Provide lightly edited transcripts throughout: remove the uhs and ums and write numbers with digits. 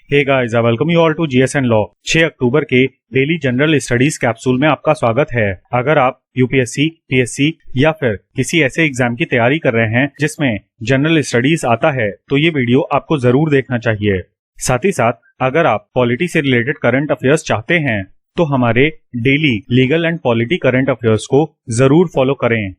Hey guys, I welcome you all to GSN law. 6 अक्टूबर के daily general studies capsule में आपका स्वागत है। अगर आप यूपीएससी, पीएससी या फिर किसी ऐसे एग्जाम की तैयारी कर रहे हैं जिसमें जनरल स्टडीज आता है तो ये वीडियो आपको जरूर देखना चाहिए। साथ ही साथ अगर आप पॉलिटी से रिलेटेड करंट अफेयर्स चाहते हैं तो हमारे daily legal and polity current affairs को जरूर फॉलो करें।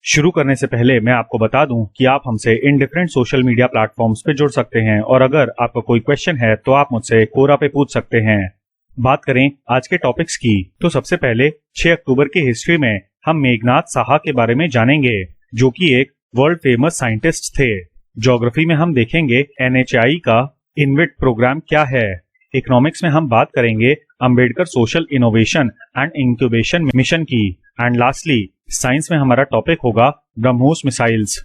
शुरू करने से पहले मैं आपको बता दूं कि आप हमसे in different social media platforms पे जुड़ सकते हैं और अगर आपका कोई क्वेश्चन है तो आप मुझसे कोरा पे पूछ सकते हैं। बात करें आज के टॉपिक्स की तो सबसे पहले 6 अक्टूबर की हिस्ट्री में हम मेघनाथ साहा के बारे में जानेंगे, जो कि एक वर्ल्ड फेमस साइंटिस्ट थे। ज्योग्राफी में हम देखेंगे NHI का इनविट प्रोग्राम क्या है। इकोनॉमिक्स में हम बात करेंगे Ambedkar social innovation and incubation mission की। एंड लास्टली साइंस में हमारा टॉपिक होगा ब्रह्मोस मिसाइल्स।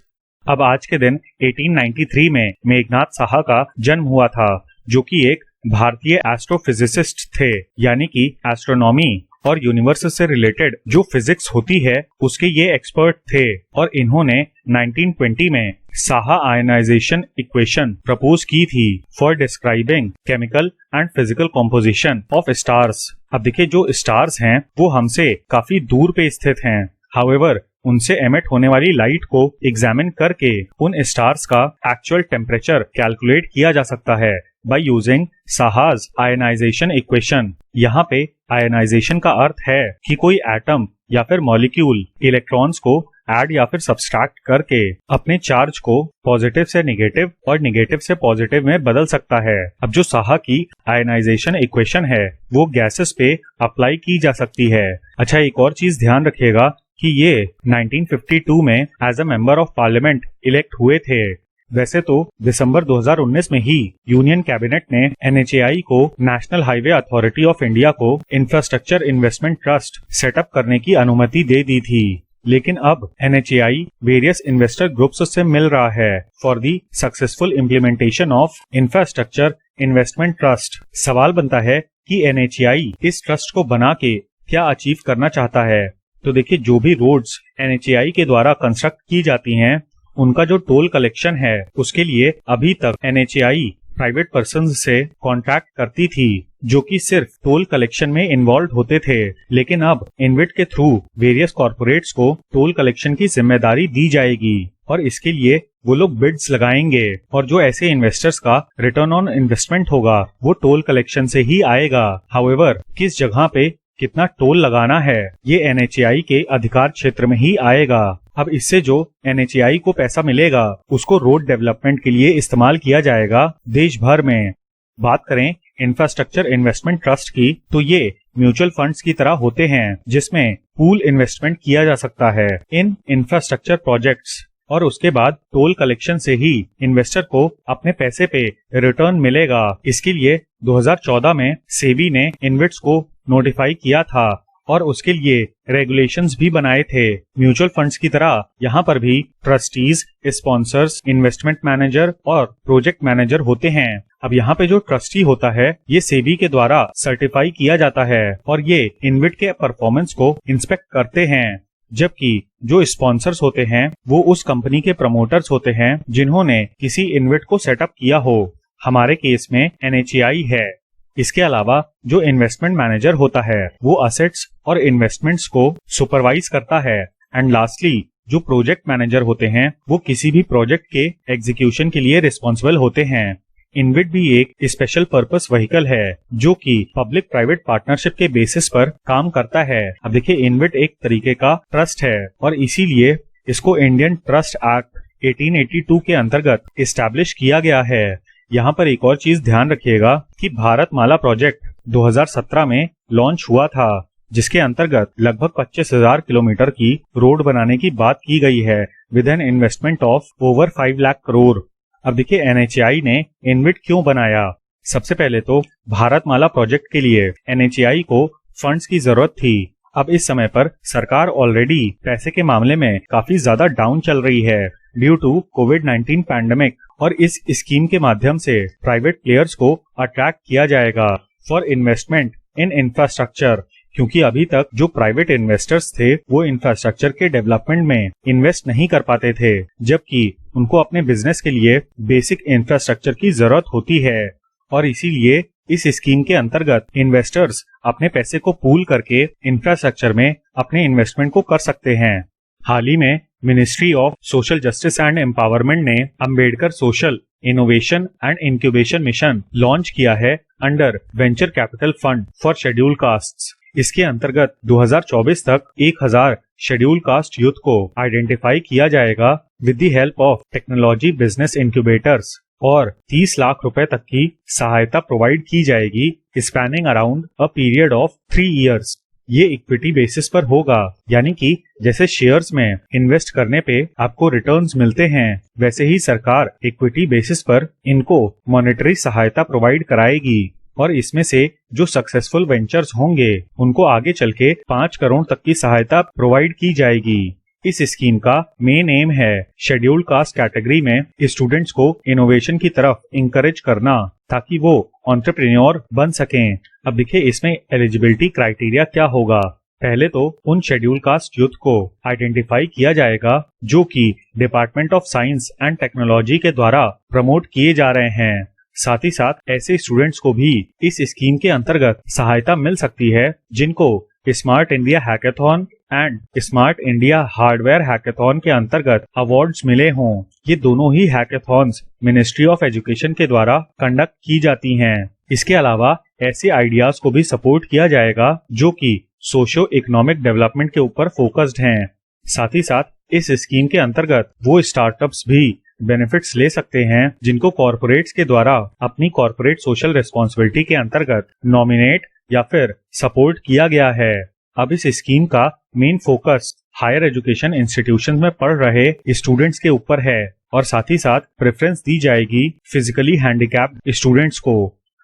अब आज के दिन 1893 में मेघनाथ साहा का जन्म हुआ था, जो कि एक भारतीय एस्ट्रोफिजिसिस्ट थे, यानी कि एस्ट्रोनॉमी और यूनिवर्स से रिलेटेड जो फिजिक्स होती है उसके ये एक्सपर्ट थे। और इन्होंने 1920 में साहा आयनाइजेशन इक्वेशन प्रपोज की थी for describing chemical and physical composition of stars. अब देखिए, जो स्टार्स हैं वो हमसे काफी दूर पे स्थित हैं। हाउएवर, उनसे एमिट होने वाली लाइट को एग्जामिन करके उन स्टार्स का एक्चुअल टेम्परेचर कैलकुलेट किया जा सकता है बाय यूजिंग साहाज आयनाइजेशन इक्वेशन। यहाँ पे आयनाइजेशन का अर्थ है कि कोई एटम या फिर मॉलिक्यूल इलेक्ट्रॉन्स को ऐड या फिर सब्सट्रैक्ट करके अपने चार्ज को पॉजिटिव से नेगेटिव और नेगेटिव से पॉजिटिव में बदल सकता है। अब जो साहा की आयनाइजेशन इक्वेशन है वो गैसेस पे अप्लाई की जा सकती है। अच्छा, एक और चीज ध्यान रखिएगा कि ये 1952 में as a member of parliament elect हुए थे। वैसे तो दिसंबर 2019 में ही यूनियन कैबिनेट ने NHAI को national highway authority of India को इंफ्रास्ट्रक्चर इन्वेस्टमेंट ट्रस्ट सेटअप करने की अनुमति दे दी थी, लेकिन अब NHAI वेरियस इन्वेस्टर ग्रुप्स से मिल रहा है for the successful implementation of infrastructure investment trust. सवाल बनता है कि NHAI इस ट्रस्ट को बना के क्या अचीव करना चाहता है। तो देखिए, जो भी रोड्स NHAI के द्वारा कंस्ट्रक्ट की जाती हैं उनका जो टोल कलेक्शन है उसके लिए अभी तक NHAI प्राइवेट पर्सन से कॉन्ट्रैक्ट करती थी, जो कि सिर्फ टोल कलेक्शन में इन्वॉल्व होते थे। लेकिन अब इनविट के थ्रू वेरियस कॉर्पोरेट्स को टोल कलेक्शन की जिम्मेदारी दी जाएगी और इसके लिए वो लोग बिड्स लगाएंगे और जो ऐसे इन्वेस्टर्स का रिटर्न ऑन इन्वेस्टमेंट होगा वो टोल कलेक्शन से ही आएगा। हाउएवर, किस जगह पे कितना टोल लगाना है ये NHAI के अधिकार क्षेत्र में ही आएगा। अब इससे जो NHAI को पैसा मिलेगा उसको रोड डेवलपमेंट के लिए इस्तेमाल किया जाएगा देश भर में। बात करें इंफ्रास्ट्रक्चर इन्वेस्टमेंट ट्रस्ट की तो ये म्यूचुअल फंड्स की तरह होते हैं जिसमें पूल इन्वेस्टमेंट किया जा सकता है इन इंफ्रास्ट्रक्चर प्रोजेक्ट्स और उसके बाद टोल कलेक्शन से ही इन्वेस्टर को अपने पैसे पे रिटर्न मिलेगा। इसके लिए 2014 में सेबी ने इनविट्स को नोटिफाई किया था और उसके लिए रेगुलेशंस भी बनाए थे। म्यूचुअल फंड्स की तरह यहाँ पर भी ट्रस्टीज, स्पॉन्सर्स, इन्वेस्टमेंट मैनेजर और प्रोजेक्ट मैनेजर होते हैं। अब यहाँ पे जो ट्रस्टी होता है ये सेबी के द्वारा सर्टिफाई किया जाता है और ये इनविट के परफॉर्मेंस को इंस्पेक्ट करते हैं, जबकि जो स्पॉन्सर्स होते हैं वो उस कंपनी के प्रमोटर्स होते हैं जिन्होंने किसी इनविट को सेटअप किया हो। हमारे केस में NHAI है। इसके अलावा जो इन्वेस्टमेंट मैनेजर होता है वो असेट्स और इन्वेस्टमेंट्स को सुपरवाइज करता है। एंड लास्टली जो प्रोजेक्ट मैनेजर होते हैं वो किसी भी प्रोजेक्ट के एग्जीक्यूशन के लिए रिस्पॉन्सिबल होते हैं। इनविट भी एक स्पेशल पर्पस व्हीकल है जो कि पब्लिक प्राइवेट पार्टनरशिप के बेसिस पर काम करता है। अब देखिए, इनविट एक तरीके का ट्रस्ट है और इसीलिए इसको इंडियन ट्रस्ट एक्ट 1882 के अंतर्गत इस्टेब्लिश किया गया है। यहाँ पर एक और चीज ध्यान रखिएगा कि भारत माला प्रोजेक्ट 2017 में लॉन्च हुआ था, जिसके अंतर्गत लगभग 25,000 किलोमीटर की रोड बनाने की बात की गई है with an investment of over 5 lakh crore. अब देखिए, NHAI ने इनविट क्यों बनाया। सबसे पहले तो भारत माला प्रोजेक्ट के लिए NHAI को फंड्स की जरूरत थी। अब इस समय पर सरकार ऑलरेडी पैसे के मामले में काफी ज्यादा डाउन चल रही है ड्यू टू कोविड-19 पैंडेमिक और इस स्कीम के माध्यम से प्राइवेट प्लेयर्स को अट्रैक्ट किया जाएगा फॉर इन्वेस्टमेंट इन इंफ्रास्ट्रक्चर, क्योंकि अभी तक जो प्राइवेट इन्वेस्टर्स थे वो इंफ्रास्ट्रक्चर के डेवलपमेंट में इन्वेस्ट नहीं कर पाते थे, जबकि उनको अपने बिजनेस के लिए बेसिक इंफ्रास्ट्रक्चर की जरूरत होती है। और इसीलिए इस स्कीम के अंतर्गत इन्वेस्टर्स अपने पैसे को पूल करके इंफ्रास्ट्रक्चर में अपने इन्वेस्टमेंट को कर सकते हैं। हाल ही में ministry of social justice and empowerment ने Ambedkar social innovation and incubation mission launch किया है under venture capital fund for schedule castes. इसके अंतर्गत 2024 तक 1000 शेड्यूल कास्ट यूथ को आइडेंटिफाई किया जाएगा with the help of technology business incubators और 30 लाख रुपए तक की सहायता प्रोवाइड की जाएगी spanning around a period of 3 years. ये इक्विटी बेसिस पर होगा, यानी कि जैसे शेयर्स में इन्वेस्ट करने पे आपको रिटर्न्स मिलते हैं, वैसे ही सरकार इक्विटी बेसिस पर इनको मॉनेटरी सहायता प्रोवाइड कराएगी और इसमें से जो सक्सेसफुल वेंचर्स होंगे उनको आगे चल के 5 करोड़ तक की सहायता प्रोवाइड की जाएगी। इस स्कीम का मेन एम है शेड्यूल्ड कास्ट कैटेगरी में स्टूडेंट्स को इनोवेशन की तरफ इंकरेज करना ताकि वो एंटरप्रेन्योर बन सकें। अब देखिए इसमें एलिजिबिलिटी क्राइटेरिया क्या होगा। पहले तो उन शेड्यूल कास्ट यूथ को आइडेंटिफाई किया जाएगा जो कि department of science and technology के द्वारा प्रमोट किए जा रहे हैं। साथ ही साथ ऐसे स्टूडेंट्स को भी इस स्कीम के अंतर्गत सहायता मिल सकती है जिनको smart India hackathon and smart India hardware hackathon के अंतर्गत अवार्ड्स मिले हों। ये दोनों ही हैकेथॉन्स मिनिस्ट्री ऑफ एजुकेशन के द्वारा कंडक्ट की जाती हैं। इसके अलावा ऐसे आइडियाज को भी सपोर्ट किया जाएगा जो कि सोशो इकोनॉमिक डेवलपमेंट के ऊपर फोकस्ड हैं। साथ ही साथ इस स्कीम के अंतर्गत वो स्टार्टअप्स भी बेनिफिट्स ले सकते हैं जिनको कॉर्पोरेट्स के द्वारा अपनी कॉर्पोरेट सोशल रिस्पॉन्सिबिलिटी के अंतर्गत नॉमिनेट या फिर सपोर्ट किया गया है। अब इस स्कीम का main focus higher education institution में पढ़ रहे स्टूडेंट्स के ऊपर है और साथ ही साथ प्रेफरेंस दी जाएगी फिजिकली हैंडीकैप्ड स्टूडेंट्स को।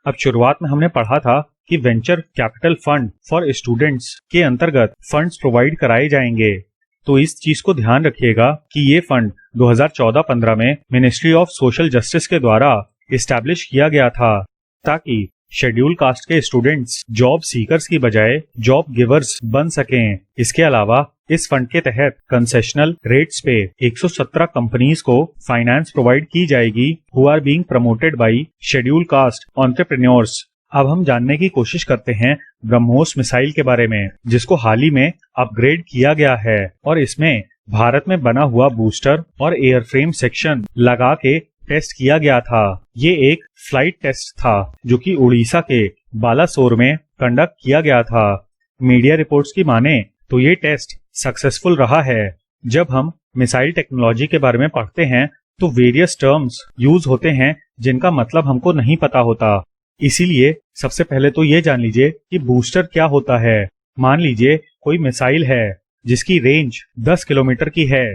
अब शुरुआत में हमने पढ़ा था कि venture capital fund for students के अंतर्गत फंड्स प्रोवाइड कराए जाएंगे, तो इस चीज को ध्यान रखिएगा कि ये फंड 2014-15 में मिनिस्ट्री ऑफ सोशल जस्टिस के द्वारा इस्टेब्लिश किया गया था ताकि शेड्यूल कास्ट के स्टूडेंट्स जॉब सीकर्स की बजाय जॉब गिवर्स बन सकें। इसके अलावा इस फंड के तहत कंसेशनल रेट्स पे 117 कंपनीज को फाइनेंस प्रोवाइड की जाएगी who are being promoted by schedule caste entrepreneurs. अब हम जानने की कोशिश करते हैं ब्रह्मोस मिसाइल के बारे में, जिसको हाल ही में अपग्रेड किया गया है और इसमें भारत में बना हुआ बूस्टर और एयरफ्रेम सेक्शन लगा के टेस्ट किया गया था। ये एक फ्लाइट टेस्ट था जो कि उड़ीसा के बालासोर में कंडक्ट किया गया था। मीडिया रिपोर्ट्स की माने तो ये टेस्ट सक्सेसफुल रहा है। जब हम मिसाइल टेक्नोलॉजी के बारे में पढ़ते हैं तो वेरियस टर्म्स यूज होते हैं जिनका मतलब हमको नहीं पता होता। इसीलिए सबसे पहले तो ये जान लीजिए कि बूस्टर क्या होता है। मान लीजिए कोई मिसाइल है जिसकी रेंज 10 किलोमीटर की है।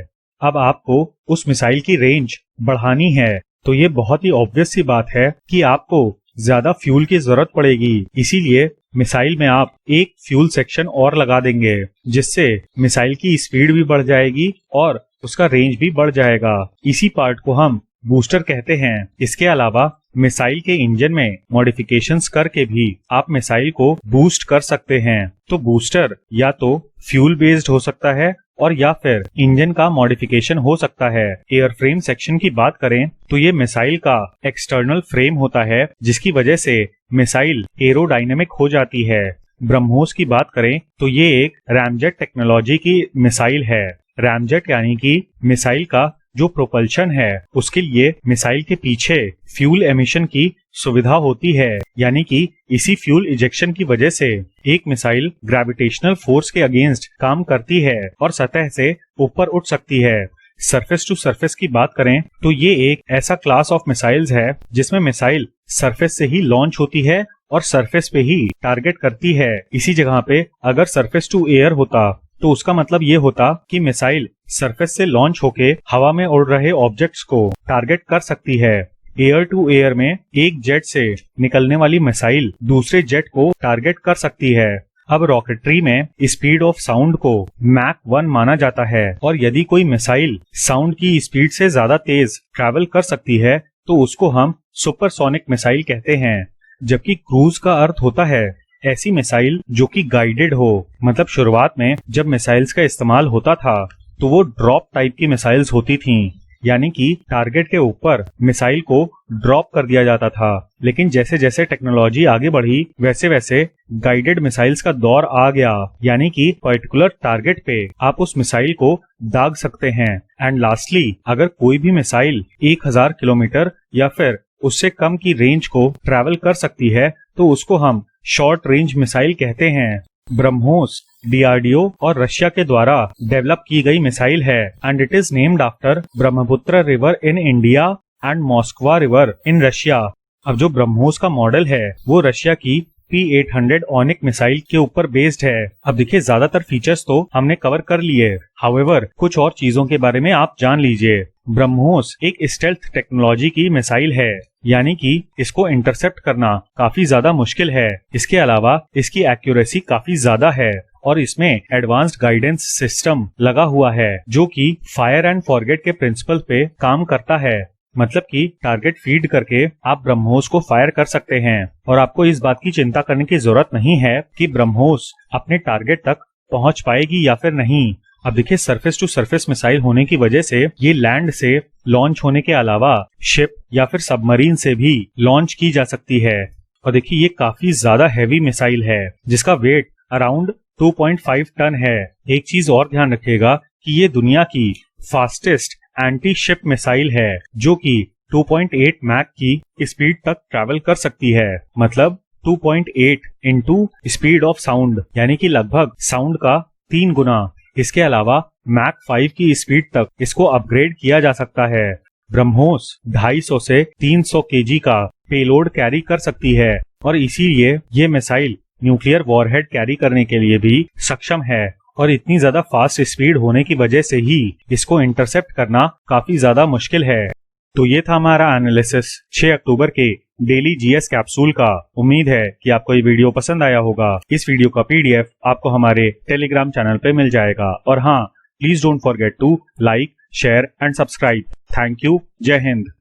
अब आपको उस मिसाइल की रेंज बढ़ानी है तो ये बहुत ही ऑब्वियस सी बात है कि आपको ज्यादा फ्यूल की जरूरत पड़ेगी। इसीलिए मिसाइल में आप एक फ्यूल सेक्शन और लगा देंगे जिससे मिसाइल की स्पीड भी बढ़ जाएगी और उसका रेंज भी बढ़ जाएगा। इसी पार्ट को हम बूस्टर कहते हैं। इसके अलावा मिसाइल के इंजन में मॉडिफिकेशंस करके भी आप मिसाइल को बूस्ट कर सकते हैं। तो बूस्टर या तो फ्यूल बेस्ड हो सकता है और या फिर इंजन का मॉडिफिकेशन हो सकता है। एयरफ्रेम सेक्शन की बात करें तो ये मिसाइल का एक्सटर्नल फ्रेम होता है जिसकी वजह से मिसाइल एरोडायनेमिक हो जाती है। ब्रह्मोस की बात करें तो ये एक रैमजेट टेक्नोलॉजी की मिसाइल है। रैमजेट यानी कि मिसाइल का जो प्रोपल्शन है उसके लिए मिसाइल के पीछे फ्यूल एमिशन की सुविधा होती है, यानी कि इसी फ्यूल इजेक्शन की वजह से एक मिसाइल ग्रेविटेशनल फोर्स के अगेंस्ट काम करती है और सतह से ऊपर उठ सकती है। सरफेस टू सरफेस की बात करें तो ये एक ऐसा क्लास ऑफ मिसाइल्स है जिसमें मिसाइल सरफेस से ही लॉन्च होती है और सरफेस पे ही टारगेट करती है। इसी जगह पे अगर सरफेस टू एयर होता तो उसका मतलब ये होता कि मिसाइल सरफेस से लॉन्च होके हवा में उड़ रहे ऑब्जेक्ट्स को टारगेट कर सकती है। एयर टू एयर में एक जेट से निकलने वाली मिसाइल दूसरे जेट को टारगेट कर सकती है। अब रॉकेटरी में स्पीड ऑफ साउंड को मैक 1 माना जाता है और यदि कोई मिसाइल साउंड की स्पीड से ज्यादा तेज ट्रैवल कर सकती है तो उसको हम सुपरसोनिक मिसाइल कहते हैं। जबकि क्रूज का अर्थ होता है ऐसी मिसाइल जो कि गाइडेड हो। मतलब शुरुआत में जब मिसाइल्स का इस्तेमाल होता था तो वो ड्रॉप टाइप की मिसाइल्स होती थीं, यानी कि टारगेट के ऊपर मिसाइल को ड्रॉप कर दिया जाता था। लेकिन जैसे जैसे टेक्नोलॉजी आगे बढ़ी वैसे वैसे गाइडेड मिसाइल्स का दौर आ गया, यानी कि पर्टिकुलर टारगेट पे आप उस मिसाइल को दाग सकते हैं। एंड लास्टली, अगर कोई भी मिसाइल 1000 किलोमीटर या फिर उससे कम की रेंज को ट्रैवल कर सकती है तो उसको हम शॉर्ट रेंज मिसाइल कहते हैं। ब्रह्मोस डीआरडीओ और रशिया के द्वारा डेवलप की गई मिसाइल है and it is named after Brahmaputra river in India and Moskva river in Russia. अब जो ब्रह्मोस का मॉडल है वो रशिया की P-800 ऑनिक मिसाइल के ऊपर बेस्ड है। अब देखिए, ज्यादातर फीचर्स तो हमने कवर कर लिए, हाउएवर कुछ और चीजों के बारे में आप जान लीजिए। ब्रह्मोस एक स्टेल्थ टेक्नोलॉजी की मिसाइल है, यानी कि इसको इंटरसेप्ट करना काफी ज्यादा मुश्किल है। इसके अलावा इसकी एक्यूरेसी काफी ज्यादा है और इसमें एडवांस्ड गाइडेंस सिस्टम लगा हुआ है जो कि फायर एंड फॉरगेट के प्रिंसिपल पे काम करता है। मतलब कि टारगेट फीड करके आप ब्रह्मोस को फायर कर सकते हैं और आपको इस बात की चिंता करने की जरूरत नहीं है कि ब्रह्मोस अपने टारगेट तक पहुंच पाएगी या फिर नहीं। अब देखिए, सरफेस टू सरफेस मिसाइल होने की वजह से ये लैंड से लॉन्च होने के अलावा शिप या फिर सबमरीन से भी लॉन्च की जा सकती है। और देखिए, ये काफी ज्यादा हैवी मिसाइल है जिसका वेट अराउंड 2.5 टन है। एक चीज और ध्यान रखिएगा कि ये दुनिया की फास्टेस्ट एंटी शिप मिसाइल है जो कि 2.8 मैक की स्पीड तक ट्रैवल कर सकती है। मतलब 2.8 इंटू स्पीड ऑफ साउंड, यानी कि लगभग साउंड का 3 गुना। इसके अलावा मैक 5 की स्पीड तक इसको अपग्रेड किया जा सकता है। ब्रह्मोस 250 से 300 केजी का पेलोड कैरी कर सकती है और इसीलिए ये मिसाइल न्यूक्लियर वॉरहेड कैरी करने के लिए भी सक्षम है। और इतनी ज्यादा फास्ट स्पीड होने की वजह से ही इसको इंटरसेप्ट करना काफी ज्यादा मुश्किल है। तो ये था हमारा एनालिसिस 6 अक्टूबर के डेली जीएस कैप्सूल का। उम्मीद है कि आपको ये वीडियो पसंद आया होगा। इस वीडियो का पीडीएफ आपको हमारे टेलीग्राम चैनल पे मिल जाएगा। और हाँ, please don't forget to like, share and subscribe. Thank you. जय हिंद।